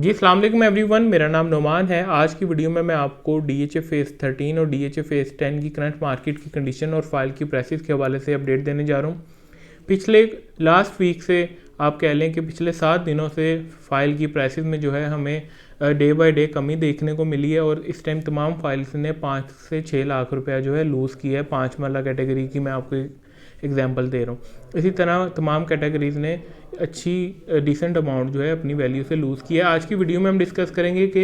जी अस्सलाम वालेकुम एवरीवन, मेरा नाम नोमान है। आज की वीडियो में मैं आपको DHA फेज़ 13 और DHA फेज़ 10 की करंट मार्केट की कंडीशन और फाइल की प्राइसेस के हवाले से अपडेट देने जा रहा हूँ। पिछले लास्ट वीक से आप कह लें कि पिछले 7 दिनों से फ़ाइल की प्राइसेस में जो है हमें डे बाय डे कमी देखने को मिली है और इस टाइम तमाम फाइल्स ने 5 से 6 लाख रुपया जो है लूज़ किया है। 5 मरला कैटेगरी की मैं आपको एग्जांपल दे रहा हूँ। इसी तरह तमाम कैटेगरीज़ ने अच्छी डिसेंट अमाउंट जो है अपनी वैल्यू से लूज़ किया। आज की वीडियो में हम डिस्कस करेंगे कि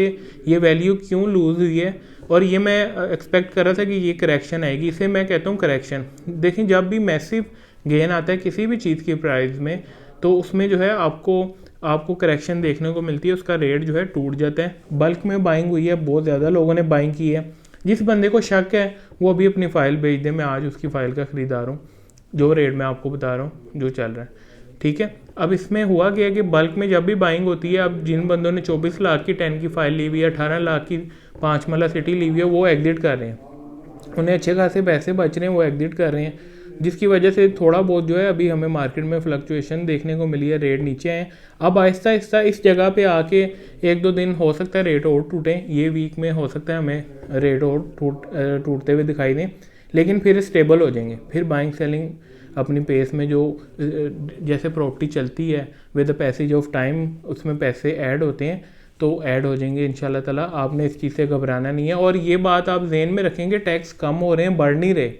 ये वैल्यू क्यों लूज़ हुई है और ये मैं एक्सपेक्ट कर रहा था कि ये करेक्शन आएगी। इसे मैं कहता हूँ करेक्शन। देखें, जब भी मैसिव गेन आता है किसी भी चीज़ की प्राइस में तो उसमें जो है आपको करेक्शन देखने को मिलती है, उसका रेट जो है टूट जाता है। बल्क में बाइंग हुई है, बहुत ज़्यादा लोगों ने बाइंग की है। जिस बंदे को शक है वो अभी अपनी फ़ाइल भेज दे, मैं आज उसकी फ़ाइल का ख़रीदार हूँ। जो रेट मैं आपको बता रहा हूँ जो चल रहा है, ठीक है। अब इसमें हुआ क्या कि बल्क में जब भी बाइंग होती है, अब जिन बंदों ने 24 लाख की 10 की फ़ाइल ली हुई है, 18 लाख की 5 मरला सिटी ली हुई है, वो एग्जिट कर रहे हैं। उन्हें अच्छे खासे पैसे बच रहे हैं, वो एग्जिट कर रहे हैं, जिसकी वजह से थोड़ा बहुत जो है अभी हमें मार्केट में फ्लक्चुएशन देखने को मिली है, रेट नीचे आए। अब आहिस्ता आहिस्ता इस जगह पे आके 1-2 दिन हो सकता है रेट और टूटें, ये वीक में हो सकता है हमें रेट और टूटते हुए दिखाई दें, लेकिन फिर स्टेबल हो जाएंगे। फिर बाइंग सेलिंग अपनी पेस में जो जैसे प्रॉपर्टी चलती है with the passage of time, उसमें पैसे ऐड होते हैं तो ऐड हो जाएंगे इंशाल्लाह ताला। आपने इस चीज़ से घबराना नहीं है। और ये बात आप जहन में रखेंगे, टैक्स कम हो रहे हैं, बढ़ नहीं रहे।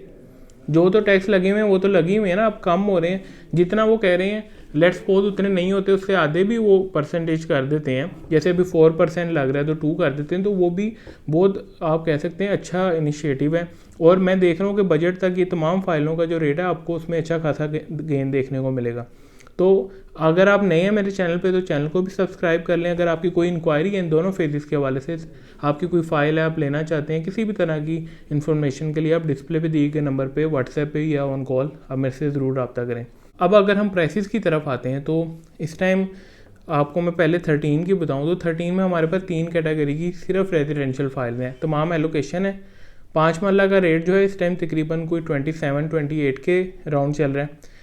जो तो टैक्स लगे हुए हैं वो तो लगे हुए हैं ना, अब कम हो रहे हैं। जितना वो कह रहे हैं लेट्स सपोज उतने नहीं होते, उससे आधे भी वो परसेंटेज कर देते हैं। जैसे अभी 4% लग रहा है तो 2 कर देते हैं, तो वो भी बहुत आप कह सकते हैं अच्छा इनिशिएटिव है। और मैं देख रहा हूँ कि बजट तक ये तमाम फाइलों का जो रेट है आपको उसमें अच्छा खासा गेन देखने को मिलेगा। तो अगर आप नए हैं मेरे चैनल पे तो चैनल को भी सब्सक्राइब कर लें। अगर आपकी कोई इंक्वायरी है इन दोनों फेजेस के हवाले से, आपकी कोई फ़ाइल है आप लेना चाहते हैं, किसी भी तरह की इन्फॉर्मेशन के लिए आप डिस्प्ले पे दिए गए नंबर पे व्हाट्सएप पे या ऑन कॉल आप मेरे से ज़रूर रब्ता करें। अब अगर हम प्राइसेस की तरफ आते हैं तो इस टाइम आपको मैं पहले 13 की बताऊं तो 13 में हमारे पास 3 कैटेगरी की सिर्फ रेजिडेंशियल फाइल हैं, तमाम एलोकेशन है। 5 मरला का रेट जो है इस टाइम तकरीबन कोई 27-28 के राउंड चल रहा है।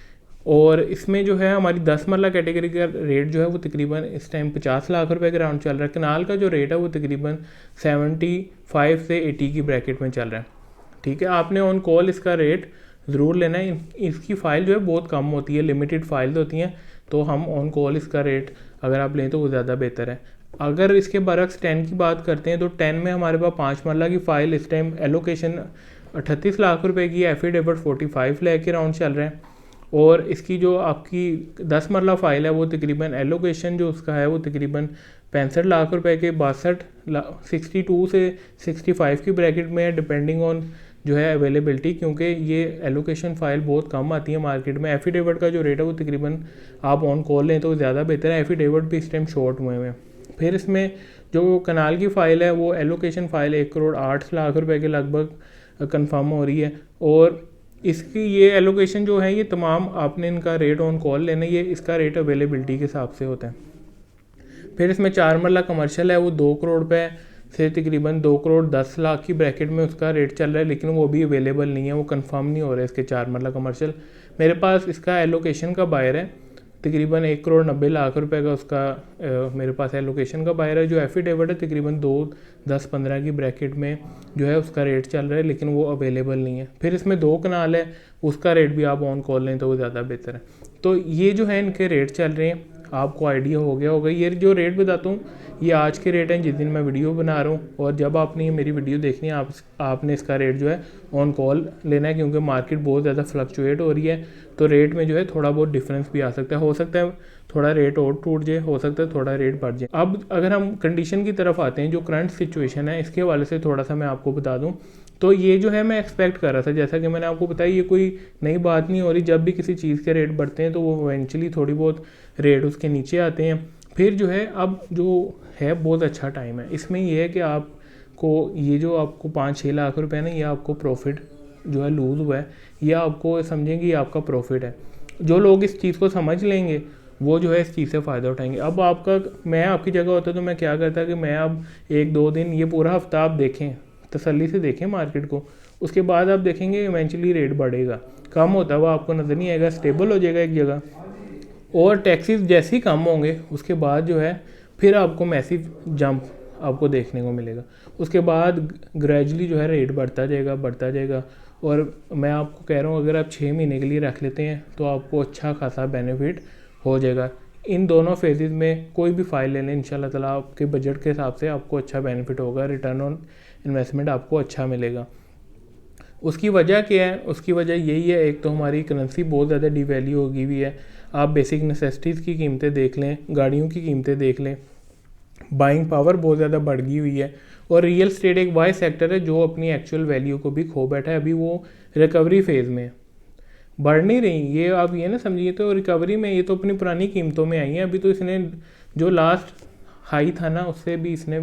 और इसमें जो है हमारी 10 मरला कैटेगरी का रेट जो है वो तकरीबन इस टाइम 50 लाख रुपए के राउंड चल रहा है। कनाल का जो रेट है वो तकरीबन 75 से 80 की ब्रैकेट में चल रहा है, ठीक है। आपने ऑन कॉल इसका रेट ज़रूर लेना है। इसकी फ़ाइल जो है बहुत कम होती है, लिमिटेड फाइल्स होती हैं, तो हम ऑन कॉल इसका रेट अगर आप लें तो वो ज़्यादा बेहतर है। अगर इसके बरक्स 10 की बात करते हैं तो 10 में हमारे पास 5 मरला की फ़ाइल इस टाइम एलोकेशन 38 लाख रुपए की, एफिडेविट 45 लाख के राउंड चल रहे हैं। और इसकी जो आपकी 10 मरला फ़ाइल है वो तकरीबन एलोकेशन जो उसका है वो तकरीबन 65 लाख रुपए के 62 से 65 की ब्रैकेट में है, डिपेंडिंग ऑन जो है अवेलेबिलिटी, क्योंकि ये एलोकेशन फ़ाइल बहुत कम आती है मार्केट में। एफिडेविट का जो रेट है वो तकरीबन आप ऑन कॉल लें तो ज़्यादा बेहतर है। एफिडेविट भी इस टाइम शॉर्ट हुए हैं। फिर इसमें जो कनाल की फ़ाइल है वो एलोकेशन फ़ाइल 1 करोड़ 8 लाख रुपए के लगभग कंफर्म हो रही है। और इसकी ये एलोकेशन जो है ये तमाम आपने इनका रेट ऑन कॉल लेना, ये इसका रेट अवेलेबिलिटी के हिसाब से होता है। फिर इसमें 4 मरला कमर्शियल है वो 2 करोड़ रुपये से तकरीबन 2 करोड़ 10 लाख की ब्रैकेट में उसका रेट चल रहा है, लेकिन वो भी अवेलेबल नहीं है, वो कंफर्म नहीं हो रहा है इसके 4 मरला कमर्शियल। मेरे पास इसका एलोकेशन का बायर है तकरीबन 1 करोड़ 90 लाख रुपए का, उसका मेरे पास एलोकेशन का बायर है। जो एफिडेविट है तकरीबन 2-10-15 की ब्रैकेट में जो है उसका रेट चल रहा है, लेकिन वो अवेलेबल नहीं है। फिर इसमें 2 कनाल है, उसका रेट भी आप ऑन कॉल लें तो वो ज़्यादा बेहतर है। तो ये जो है इनके रेट चल रहे हैं, आपको आइडिया हो गया होगा। ये जो रेट बताता हूँ ये आज के रेट हैं जिस दिन मैं वीडियो बना रहा हूँ, और जब आपने ये मेरी वीडियो देखनी है आपने इसका रेट जो है ऑन कॉल लेना है, क्योंकि मार्केट बहुत ज़्यादा फ्लक्चुएट हो रही है। तो रेट में जो है थोड़ा बहुत डिफरेंस भी आ सकता है, हो सकता है थोड़ा रेट और टूट जाए, हो सकता है थोड़ा रेट बढ़ जाए। अब अगर हम कंडीशन की तरफ आते हैं, जो करंट सिचुएशन है इसके हवाले से थोड़ा सा मैं आपको बता दूँ। तो ये जो है मैं एक्सपेक्ट कर रहा था, जैसा कि मैंने आपको बताया, ये कोई नई बात नहीं हो रही। जब भी किसी चीज़ के रेट बढ़ते हैं तो वो इवेंचुअली थोड़ी बहुत रेट उसके नीचे आते हैं। फिर जो है अब जो है बहुत अच्छा टाइम है। इसमें ये है कि आपको ये जो आपको 5-6 लाख रुपए ना, ये आपको प्रॉफिट जो है लूज़ हुआ है, ये आपको समझेंगे ये आपका प्रॉफिट है। जो लोग इस चीज़ को समझ लेंगे वो जो है इस चीज़ से फ़ायदा उठाएंगे। अब मैं आपकी जगह होता तो मैं क्या करता कि मैं अब 1-2 दिन ये पूरा हफ्ता आप देखें, तसल्ली से देखें मार्केट को, उसके बाद आप देखेंगे इवेंचुअली रेट बढ़ेगा, कम होता हुआ आपको नज़र नहीं आएगा, स्टेबल हो जाएगा एक जगह। और टैक्सेस जैसे ही कम होंगे उसके बाद जो है फिर आपको मैसिव जंप आपको देखने को मिलेगा। उसके बाद ग्रेजुअली जो है रेट बढ़ता जाएगा। और मैं आपको कह रहा हूँ अगर आप 6 महीने के लिए रख लेते हैं तो आपको अच्छा खासा बेनिफिट हो जाएगा। इन दोनों फेजेस में कोई भी फाइल ले लें, इंशाल्लाह ताला आपके बजट के हिसाब से आपको अच्छा बेनिफिट होगा, रिटर्न ऑन इन्वेस्टमेंट आपको अच्छा मिलेगा। उसकी वजह क्या है? उसकी वजह यही है, एक तो हमारी करेंसी बहुत ज़्यादा डिवैल्यू हो गई हुई है। आप बेसिक नेसेसिटीज़ की कीमतें देख लें, गाड़ियों की कीमतें देख लें, बाइंग पावर बहुत ज़्यादा बढ़ गई हुई है। और रियल स्टेट एक वाइज सेक्टर है जो अपनी एक्चुअल वैल्यू को भी खो बैठा है। अभी वो रिकवरी फेज़ में बढ़ नहीं रही, ये आप ये ना समझिए, तो रिकवरी में ये तो अपनी पुरानी कीमतों में आई है। अभी तो इसने जो लास्ट हाई था ना उससे भी इसने,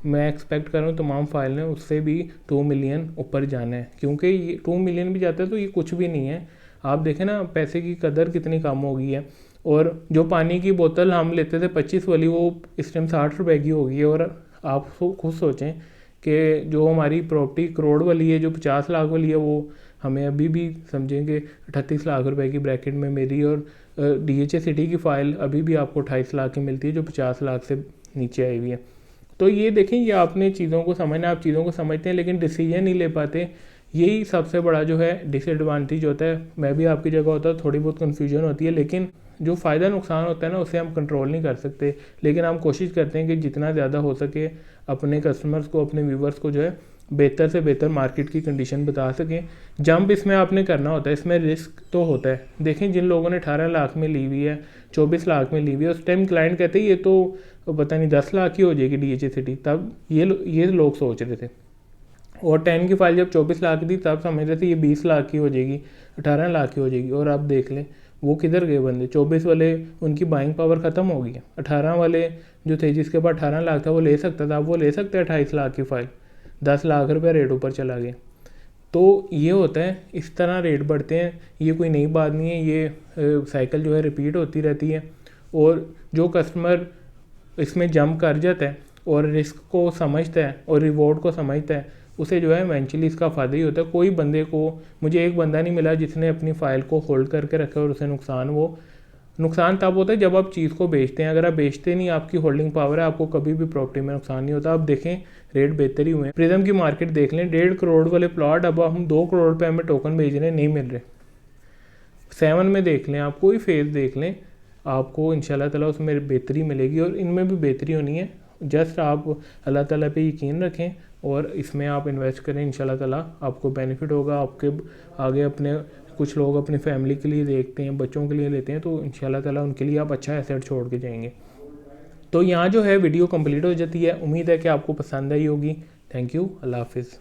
मैं एक्सपेक्ट कर रहा हूँ तमाम फाइल ने उससे भी 2 मिलियन ऊपर जाना है, क्योंकि ये 2 मिलियन भी जाता है तो ये कुछ भी नहीं है। आप देखें ना पैसे की कदर कितनी कम हो गई है। और जो पानी की बोतल हम लेते थे 25 वाली, वो इस टाइम 60 रुपए की हो गई है। और आप खुद सोचें कि जो हमारी प्रॉपर्टी करोड़ वाली है, जो 50 लाख वाली है, वो हमें अभी भी समझेंगे 38 लाख रुपए की ब्रैकेट में मेरी और DHA सिटी की फ़ाइल अभी भी आपको 28 लाख की मिलती है, जो 50 लाख से नीचे आई हुई है। तो ये देखें, ये आपने चीज़ों को समझना, आप चीज़ों को समझते हैं लेकिन डिसीजन नहीं ले पाते। यही सबसे बड़ा जो है डिसएडवांटेज होता है। मैं भी आपकी जगह होता, थोड़ी बहुत कन्फ्यूजन होती है, लेकिन जो फ़ायदा नुकसान होता है ना उसे हम कंट्रोल नहीं कर सकते। लेकिन हम कोशिश करते हैं कि जितना ज़्यादा हो सके अपने कस्टमर्स को, अपने व्यूवर्स को जो है बेहतर से बेहतर मार्केट की कंडीशन बता सकें। जंप इसमें आपने करना होता है, इसमें रिस्क तो होता है। देखें जिन लोगों ने 18 लाख में ली हुई है, 24 लाख में ली हुई है, उस टाइम क्लाइंट कहते हैं ये तो पता नहीं 10 लाख की हो जाएगी DHA सिटी, तब ये लोग सोच रहे थे। और 10 की फाइल जब 24 लाख की थी तब समझ रहे थे ये 20 लाख की हो जाएगी, 18 लाख की हो जाएगी। और आप देख लें वो किधर गए बंदे। 24 वाले उनकी बाइंग पावर ख़त्म हो गई है। 18 वाले जो थे जिसके पास 18 लाख था वो ले सकता था, अब वो ले सकते हैं 28 लाख की फ़ाइल। 10 लाख रुपये रेट ऊपर चला गया। तो ये होता है, इस तरह रेट बढ़ते हैं। ये कोई नई बात नहीं है, ये साइकिल जो है रिपीट होती रहती है। और जो कस्टमर इसमें जंप कर जाता है और रिस्क को समझता है और रिवॉर्ड को समझता है, उसे जो है इवेंचुअली इसका फ़ायदा ही होता है। कोई बंदे को, मुझे एक बंदा नहीं मिला जिसने अपनी फ़ाइल को होल्ड करके रखा और उसे नुकसान तब होता है जब आप चीज़ को बेचते हैं। अगर आप बेचते नहीं, आपकी होल्डिंग पावर है, आपको कभी भी प्रॉपर्टी में नुकसान नहीं होता। आप देखें रेट बेहतर ही हुए हैं। प्रिज्म की मार्केट देख लें, 1.5 करोड़ वाले प्लॉट अब हम 2 करोड़ पे हमें टोकन भेज रहे हैं, नहीं मिल रहे। 7 में देख लें, आप कोई फेज़ देख लें, आपको इंशाल्लाह ताला उसमें बेहतरी मिलेगी और इनमें भी बेहतरी होनी है। जस्ट आप अल्लाह ताला पे यकीन रखें और इसमें आप इन्वेस्ट करें, इंशाल्लाह ताला आपको बेनिफिट होगा। आपके आगे अपने कुछ लोग अपनी फैमिली के लिए देखते हैं, बच्चों के लिए लेते हैं, तो इंशाल्लाह ताला उनके लिए आप अच्छा एसेट छोड़ के जाएंगे। तो यहाँ जो है वीडियो कंप्लीट हो जाती है। उम्मीद है कि आपको पसंद आई होगी। थैंक यू, अल्लाह हाफिज़।